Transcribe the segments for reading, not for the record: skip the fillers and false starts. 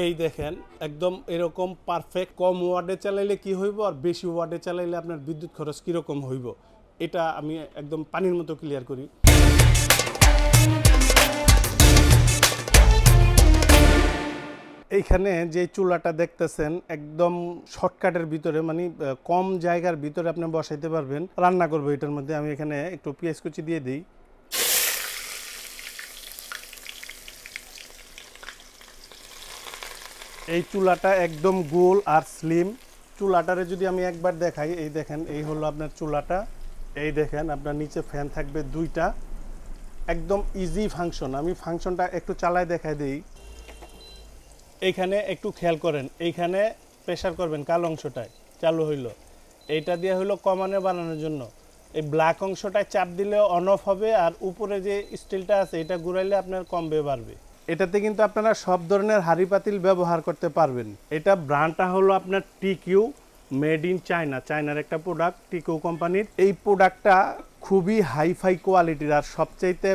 এই দেখেন একদম এরকম পারফেক্ট। কম ওয়াটে চালাইলে কি হইব আর বেশি ওয়াটে চালাইলে আপনার বিদ্যুৎ খরচ কীরকম হইব এটা আমি একদম পানির মতো ক্লিয়ার করি। এইখানে যে চুলাটা দেখতেছেন একদম শর্টকাটের ভিতরে, মানে কম জায়গার ভিতরে আপনি বসাইতে পারবেন। রান্না করবো এটার মধ্যে। আমি এখানে একটু পেঁয়াজ কুচি দিয়ে দিই। এই চুলাটা একদম গোল আর স্লিম। চুলাটারে যদি আমি একবার দেখাই, এই দেখেন এই হলো আপনার চুলাটা। এই দেখেন আপনার নিচে ফ্যান থাকবে দুইটা, একদম ইজি ফাংশন। আমি ফাংশনটা একটু চালায় দেখাই দিই। এইখানে একটু খেয়াল করেন, এইখানে প্রেসার করবেন কাল অংশটায়, চালু হইল। এইটা দিয়ে হইলো কমানে বানানোর জন্য। এই ব্ল্যাক অংশটায় চাপ দিলে অন অফ হবে, আর উপরে যে স্টিলটা আছে এটা ঘুরাইলে আপনার কমবে বাড়বে। এটাতে কিন্তু আপনারা সব ধরনের হাঁড়ি পাতিল ব্যবহার করতে পারবেন। এটা ব্র্যান্ডটা হলো আপনার টিকিউ, মেড ইন চায়না, চায়নার একটা প্রোডাক্ট টিকিউ কোম্পানির। এই প্রোডাক্টটা খুবই হাইফাই কোয়ালিটির। আর সবচাইতে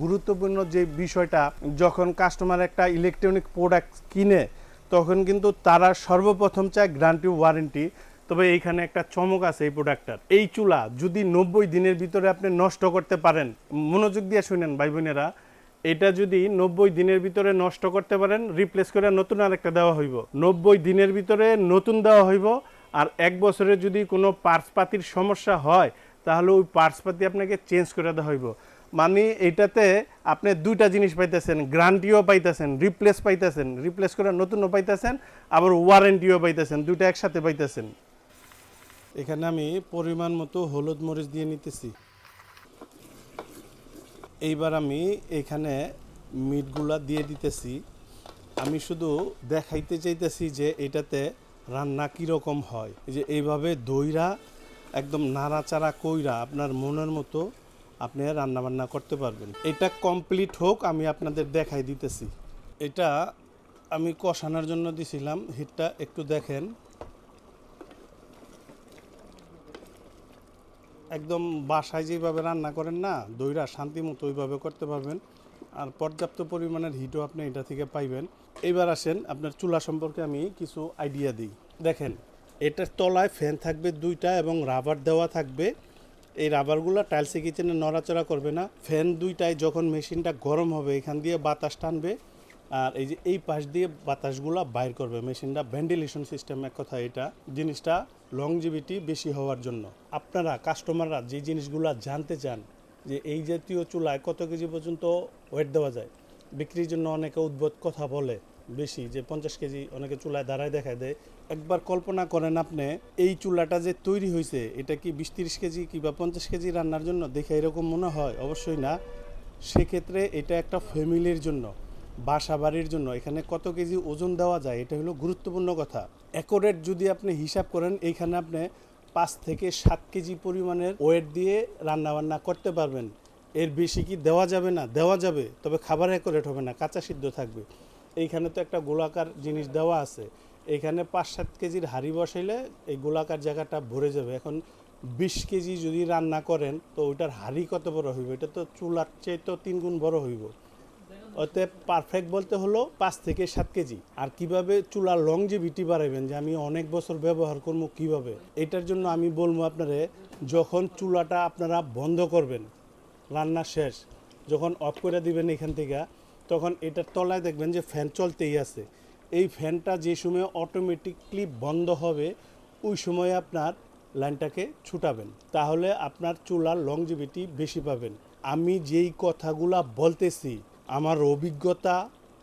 গুরুত্বপূর্ণ যে বিষয়টা, যখন কাস্টমার একটা ইলেকট্রনিক প্রোডাক্ট কিনে তখন কিন্তু তারা সর্বপ্রথম চায় গ্যারান্টি ওয়ারেন্টি। তবে এইখানে একটা চমক আছে এই প্রোডাক্টটার। এই চুলা যদি 90 দিনের ভিতরে আপনি নষ্ট করতে পারেন, মনোযোগ দিয়ে শুনেন ভাই বোনেরা, এটা যদি 90 দিনের ভিতরে নষ্ট করতে পারেন, রিপ্লেস করে নতুন আরেকটা দেওয়া হইব। 90 দিনের ভিতরে নতুন দেওয়া হইব। আর 1 বছরে যদি কোনো পার্টসপাতির সমস্যা হয় তাহলে ওই পার্টসপাতি আপনাকে চেঞ্জ করে দেওয়া হইব। মানে এটাতে আপনি দুইটা জিনিস পাইতেছেন, গ্যারান্টিও পাইতেছেন, রিপ্লেস পাইতেছেন, রিপ্লেস করে নতুনও পাইতেছেন, আবার ওয়ারেন্টিও পাইতেছেন, দুইটা একসাথে পাইতেছেন। এখানে আমি পরিমাণ মতো হলুদ মরিচ দিয়ে নিতেছি। এইবার আমি এখানে মিটগুলা দিয়ে দিতেছি। আমি শুধু দেখাইতে চাইতেছি যে এটাতে রান্না কীরকম হয়। এই যে এইভাবে দইরা একদম নাড়াচাড়া কইরা আপনার মনের মতো আপনি রান্নাবান্না করতে পারবেন। এটা কমপ্লিট হোক, আমি আপনাদের দেখাই দিতেছি। এটা আমি কষানোর জন্য দিছিলাম, হিটটা একটু দেখেন। একদম বাসায় যেভাবে রান্না করেন না দইরা, শান্তি মতো ওইভাবে করতে পারবেন। আর পর্যাপ্ত পরিমাণের হিটও আপনি এটা থেকে পাইবেন। এইবার আসেন আপনার চুলা সম্পর্কে আমি কিছু আইডিয়া দিই। দেখেন এটার তলায় ফ্যান থাকবে দুইটা এবং রাবার দেওয়া থাকবে। এই রাবারগুলো টাইলসে কিচেনে নড়াচড়া করবে না। ফ্যান দুইটায় যখন মেশিনটা গরম হবে এখান দিয়ে বাতাস টানবে, আর এই যে এই পাশ দিয়ে বাতাসগুলো বাইর করবে মেশিনটা। ভেন্টিলেশন সিস্টেম এক কথা। এটা জিনিসটা লংজিভিটি বেশি হওয়ার জন্য। আপনারা কাস্টমাররা যে জিনিসগুলো জানতে চান যে এই জাতীয় চুলায় কত কেজি পর্যন্ত ওয়েট দেওয়া যায়, বিক্রির জন্য অনেকে উদ্ভট কথা বলে বেশি, যে 50 কেজি অনেকে চুলায় দাঁড়ায় দেখায় দেয়। একবার কল্পনা করেন আপনি এই চুলাটা যে তৈরি হয়েছে, এটা কি 20-30 কেজি কিংবা 50 কেজি রান্নার জন্য দেখে এরকম মনে হয়? অবশ্যই না। সেক্ষেত্রে এটা একটা ফ্যামিলির জন্য, বাসা বাড়ির জন্য। এখানে কত কেজি ওজন দেওয়া যায় এটা হলো গুরুত্বপূর্ণ কথা। অ্যাকুরেট যদি আপনি হিসাব করেন, এইখানে আপনি 5 থেকে 7 কেজি পরিমাণের ওয়েট দিয়ে রান্নাবান্না করতে পারবেন। এর বেশি কি দেওয়া যাবে না? দেওয়া যাবে, তবে খাবার অ্যাকুরেট হবে না, কাঁচা সিদ্ধ থাকবে। এইখানে তো একটা গোলাকার জিনিস দেওয়া আছে, এইখানে 5-7 কেজির হাঁড়ি বসাইলে এই গোলাকার জায়গাটা ভরে যাবে। এখন 20 কেজি যদি রান্না করেন তো ওইটার হাঁড়ি কত বড় হইব? এটা তো চুলার চেয়ে তো 3 গুণ বড় হইব। অতএব পারফেক্ট বলতে হলো 5 থেকে 7 কেজি। আর কিভাবে চুলার লংজিভিটি বাড়াবেন, যে আমি অনেক বছর ব্যবহার করবো কিভাবে, এটার জন্য আমি বলবো আপনারা, যখন চুলাটা আপনারা বন্ধ করবেন, রান্না শেষ, যখন অফ করে দিবেন এখান থেকে, তখন এটার তলায় দেখবেন যে ফ্যান চলতেই আছে। এই ফ্যানটা যে সময় অটোমেটিকলি বন্ধ হবে ওই সময় আপনার লাইনটাকে ছুটাবেন, তাহলে আপনার চুলার লংজিভিটি বেশি পাবেন। আমি যেই কথাগুলা বলতেছি আমার অভিজ্ঞতা,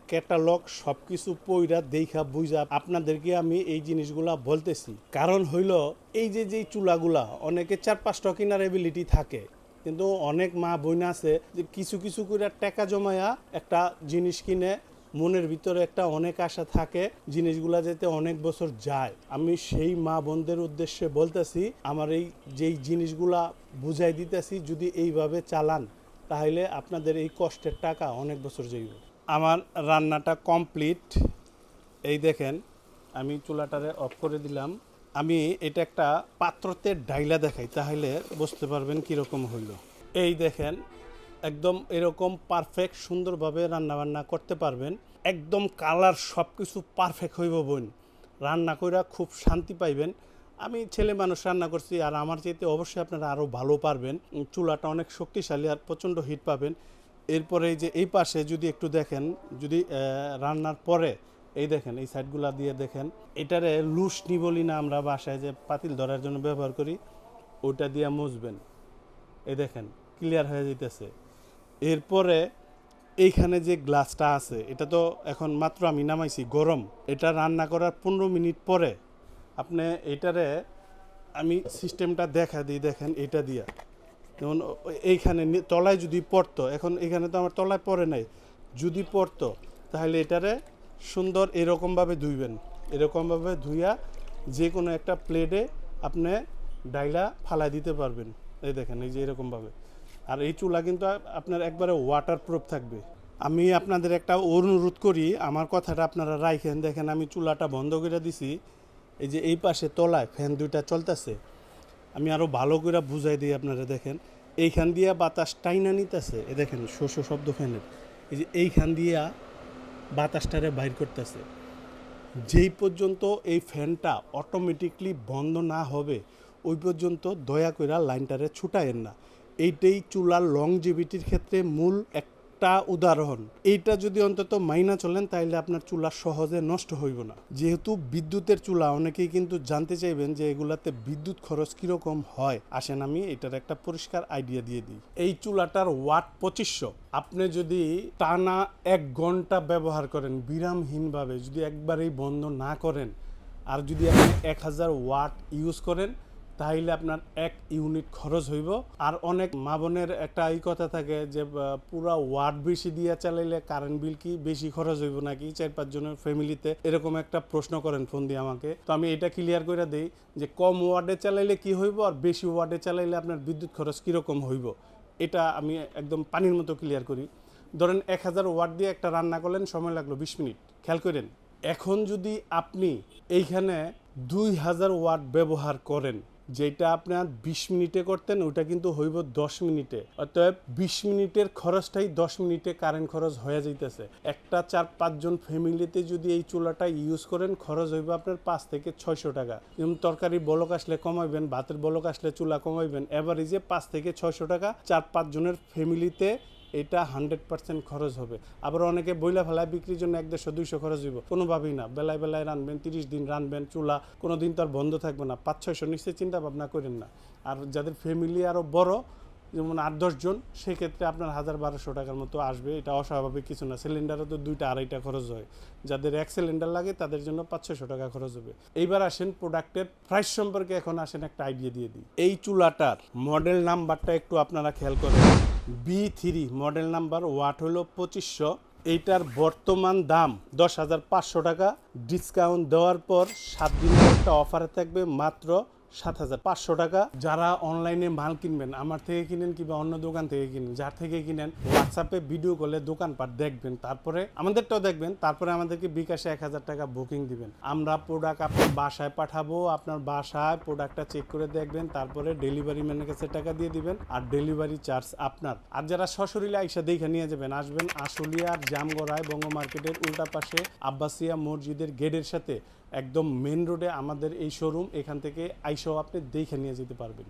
ক্যাটালগ সব কিছু পইরা দেখা বুঝা আপনাদেরকে আমি এই জিনিসগুলা বলতেছি। কারণ হইল এই যে যেই চুলাগুলা অনেকে 4-5টা কেনার এবিলিটি থাকে, কিন্তু অনেক মা বোন আছে যে কিছু কিছু করে টাকা জমায়া একটা জিনিস কিনে, মনের ভিতরে একটা অনেক আশা থাকে জিনিসগুলা যাতে অনেক বছর যায়। আমি সেই মা বোনদের উদ্দেশ্যে বলতেছি, আমার এই যেই জিনিসগুলা বুঝাই দিতেছি, যদি এইভাবে চালান তাহলে আপনাদের এই কষ্টের টাকা অনেক বছর যাইব। আমার রান্নাটা কমপ্লিট। এই দেখেন আমি চুলাটারে অফ করে দিলাম। আমি এটা একটা পাত্রতে ডাইলা দেখাই, তাহলে বুঝতে পারবেন কীরকম হইল। এই দেখেন একদম এরকম পারফেক্ট সুন্দরভাবে রান্নাবান্না করতে পারবেন। একদম কালার সব কিছু পারফেক্ট হইব বোন, রান্না কইরা খুব শান্তি পাইবেন। আমি ছেলে মানুষ রান্না করছি, আর আমার চাইতে অবশ্যই আপনারা আরও ভালো পারবেন। চুলাটা অনেক শক্তিশালী আর প্রচণ্ড হিট পাবেন। এরপরে এই যে এই পাশে যদি একটু দেখেন, যদি রান্নার পরে এই দেখেন এই সাইডগুলা দিয়ে দেখেন, এটারে লুসনি বলি না আমরা বাসায় যে পাতিল ধরার জন্য ব্যবহার করি, ওটা দিয়ে মুছবেন। এই দেখেন ক্লিয়ার হয়ে যাইতেছে। এরপরে এইখানে যে গ্লাসটা আছে, এটা তো এখন মাত্র আমি নামাইছি গরম, এটা রান্না করার 15 মিনিট পরে আপনি এটারে আমি সিস্টেমটা দেখা দিই। দেখেন এটা দিয়া যেমন এইখানে তলায় যদি পড়তো, এখন এখানে তো আমার তলায় পড়ে নাই, যদি পড়তো তাহলে এটারে সুন্দর এরকমভাবে ধুইবেন। এরকমভাবে ধুইয়া যে কোনো একটা প্লেটে আপনি ডাইলা ফালাই দিতে পারবেন। এই দেখেন এই যে এরকমভাবে। আর এই চুলা কিন্তু আপনার একবারে ওয়াটার প্রুফ থাকবে। আমি আপনাদের একটা অনুরোধ করি, আমার কথাটা আপনারা রাখেন। দেখেন আমি চুলাটা বন্ধ করে দিছি, এই যে এই পাশে তলায় ফ্যান দুইটা চলতেছে। আমি আরও ভালো করে বুঝাই দিই আপনারা। দেখেন এইখান দিয়া বাতাস টাইনা নিতেছে, এ দেখেন শোষ শব্দ ফ্যানের, এই যে এইখান দিয়া বাতাসটারে বাইর করতেছে। যেই পর্যন্ত এই ফ্যানটা অটোমেটিকলি বন্ধ না হবে ওই পর্যন্ত দয়া করে লাইনটারে ছুটায়েন না। এইটাই চুলার লংজিভিটির ক্ষেত্রে মূল একটা উদাহরণ। এইটা যদি অন্তত মাইনা চলেন তাহলে আপনার চুলা সহজে নষ্ট হইব না। যেহেতু বিদ্যুতের চুলা, অনেকেই কিন্তু জানতে চাইবেন যে এগুলাতে বিদ্যুৎ খরচ কীরকম হয়। আসেন আমি এটার একটা পরিষ্কার আইডিয়া দিয়ে দিই। এই চুলাটার ওয়াট 2500। আপনি যদি টানা 1 ঘন্টা ব্যবহার করেন বিরামহীনভাবে, যদি একবারেই বন্ধ না করেন, আর যদি আপনি 1000 ওয়াট ইউজ করেন তাহলে আপনার 1 ইউনিট খরচ হইব। আর অনেক মা বোনের একটা এই কথা থাকে যে পুরা ওয়াট বেশি দিয়ে চালাইলে কারেন্ট বিল কি বেশি খরচ হইব নাকি 4-5 জনের ফ্যামিলিতে, এরকম একটা প্রশ্ন করেন ফোন দিয়ে আমাকে। তো আমি এটা ক্লিয়ার করে দেই যে কম ওয়াটে চালাইলে কি হইব আর বেশি ওয়াটে চালাইলে আপনার বিদ্যুৎ খরচ কীরকম হইব, এটা আমি একদম পানির মতো ক্লিয়ার করি। ধরেন 1000 ওয়াট দিয়ে একটা রান্না করলেন, সময় লাগলো 20 মিনিট, খেয়াল করেন। এখন যদি আপনি এইখানে 2000 ওয়াট ব্যবহার করেন, যেটা আপনার 20 মিনিটে করতেন ওটা কিন্তু হইব 10 মিনিটে। অতএব 20 মিনিটের খরচটাই 10 মিনিটে কারেন্ট খরচ হয়ে যাইতেছে। একটা 4-5 জন ফ্যামিলিতে যদি এই চুলাটা ইউজ করেন খরচ হইব আপনার 5 থেকে 600 টাকা। যেমন তরকারি বলক আসলে কমাইবেন, ভাতের বলক আসলে চুলা কমাইবেন, এভারেজে 5 থেকে 600 টাকা 4-5 জনের ফ্যামিলিতে এটা 100% খরচ হবে। আবার অনেকে বইলা ফেলায় বিক্রির জন্য 100-200 খরচ হইব, কোনোভাবেই না। বেলায় বেলায় রানবেন, 30 দিন রানবেন, চুলা কোনো দিন তো আর বন্ধ থাকবে না। 500-600 নিশ্চয়ই চিন্তা ভাবনা করেন না। আর যাদের ফ্যামিলি আরও বড়, যেমন 8-10 জন, সেক্ষেত্রে আপনার 1000-1200 টাকার মতো আসবে। এটা অস্বাভাবিক কিছু না। সিলিন্ডারও তো 2টা-2.5টা খরচ হয়। যাদের 1 সিলিন্ডার লাগে তাদের জন্য 500-600 টাকা খরচ হবে। এইবার আসেন প্রোডাক্টের প্রাইস সম্পর্কে, এখন আসেন একটা আইডিয়া দিয়ে দিই। এই চুলাটার মডেল নাম্বারটা একটু আপনারা খেয়াল করেন। B3 মডেল নাম্বার, ওয়াট হলো 2500। এইটার বর্তমান দাম 10,500 টাকা। ডিসকাউন্ট দেওয়ার পর 7 দিনের একটা অফারে থাকবে মাত্র 7,500 টাকা। যারা অনলাইনে মাল কিনবেন, আমার থেকে কিনেন কিংবা অন্য দোকান থেকে কিনেন, যার থেকে কিনেন হোয়াটসঅ্যাপে ভিডিও কলে দোকানপাট দেখবেন, তারপরে আমাদেরটাও দেখবেন, তারপরে আমাদেরকে বিকাশে 1000 টাকা বুকিং দিবেন। আমরা প্রোডাক্ট আপনার বাসায় পাঠাবো, আপনার বাসায় প্রোডাক্টটা চেক করে দেখবেন, তারপরে ডেলিভারি ম্যানের কাছে টাকা দিয়ে দিবেন, আর ডেলিভারি চার্জ আপনার। আর যারা সশরীরে আইসা দেখে নিয়ে যাবেন, আসবেন আশুলিয়ার জামগড়ায় বঙ্গ মার্কেটের উল্টা পাশে আব্বাসিয়া মসজিদের গেটের সাথে একদম মেন রোডে আমাদের এই শোরুম। এখান থেকে আইসাও আপনি দেখে নিয়ে যেতে পারবেন।